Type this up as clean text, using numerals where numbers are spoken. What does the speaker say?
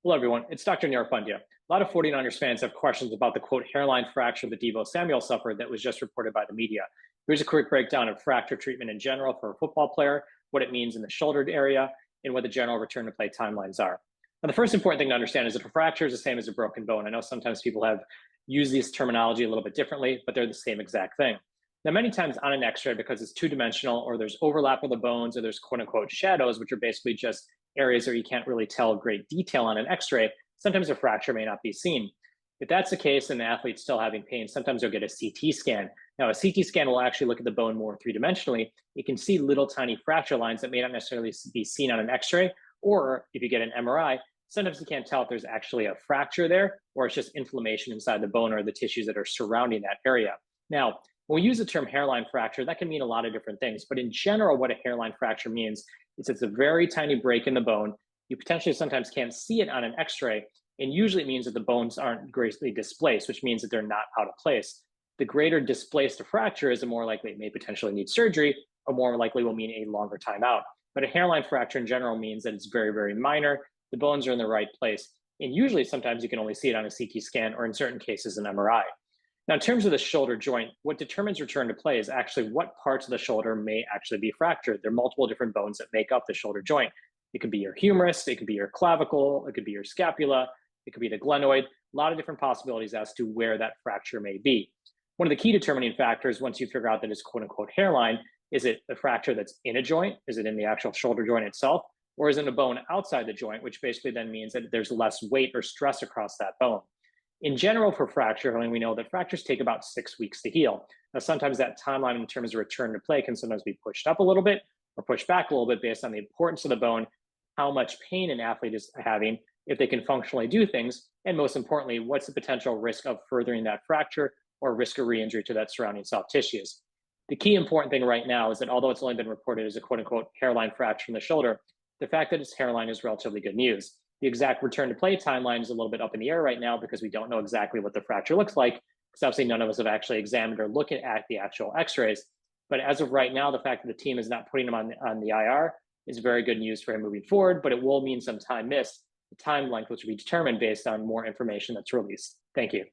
Hello, everyone. It's Dr. Nyarpandia. A lot of 49ers fans have questions about the quote hairline fracture that Deebo Samuel suffered that was just reported by the media. Here's a quick breakdown of fracture treatment in general for a football player, what it means in the shouldered area, and what the general return to play timelines are. Now, the first important thing to understand is that a fracture is the same as a broken bone. I know sometimes people have used this terminology a little bit differently, but they're the same exact thing. Now, many times on an x ray, because it's two dimensional or there's overlap of the bones or there's quote unquote shadows, which are basically just areas where you can't really tell great detail on an x-ray, sometimes a fracture may not be seen. If that's the case and the athlete's still having pain, sometimes you'll get a CT scan. Now, a CT scan will actually look at the bone more three-dimensionally. You can see little tiny fracture lines that may not necessarily be seen on an x-ray, or if you get an MRI, sometimes you can't tell if there's actually a fracture there or it's just inflammation inside the bone or the tissues that are surrounding that area. Now, when we use the term hairline fracture, that can mean a lot of different things. But in general, what a hairline fracture means is it's a very tiny break in the bone. You potentially sometimes can't see it on an x-ray, and usually it means that the bones aren't greatly displaced, which means that they're not out of place. The greater displaced a fracture is, the more likely it may potentially need surgery, or more likely will mean a longer time out. But a hairline fracture in general means that it's very, very minor. The bones are in the right place. And usually sometimes you can only see it on a CT scan or in certain cases an MRI. Now, in terms of the shoulder joint, what determines return to play is actually what parts of the shoulder may actually be fractured. There are multiple different bones that make up the shoulder joint. It could be your humerus, it could be your clavicle, it could be your scapula, it could be the glenoid, a lot of different possibilities as to where that fracture may be. One of the key determining factors, once you figure out that it's quote unquote hairline, is it a fracture that's in a joint? Is it in the actual shoulder joint itself? Or is it a bone outside the joint, which basically then means that there's less weight or stress across that bone? In general, for fracture healing, we know that fractures take about 6 weeks to heal. Now, sometimes that timeline in terms of return to play can sometimes be pushed up a little bit or pushed back a little bit based on the importance of the bone, how much pain an athlete is having, if they can functionally do things, and most importantly, what's the potential risk of furthering that fracture or risk of re-injury to that surrounding soft tissues. The key important thing right now is that although it's only been reported as a quote unquote hairline fracture in the shoulder, the fact that it's hairline is relatively good news. The exact return to play timeline is a little bit up in the air right now because we don't know exactly what the fracture looks like, because obviously none of us have actually examined or looked at the actual x-rays. But as of right now, the fact that the team is not putting him on the IR is very good news for him moving forward, but it will mean some time missed, the time length which will be determined based on more information that's released. Thank you.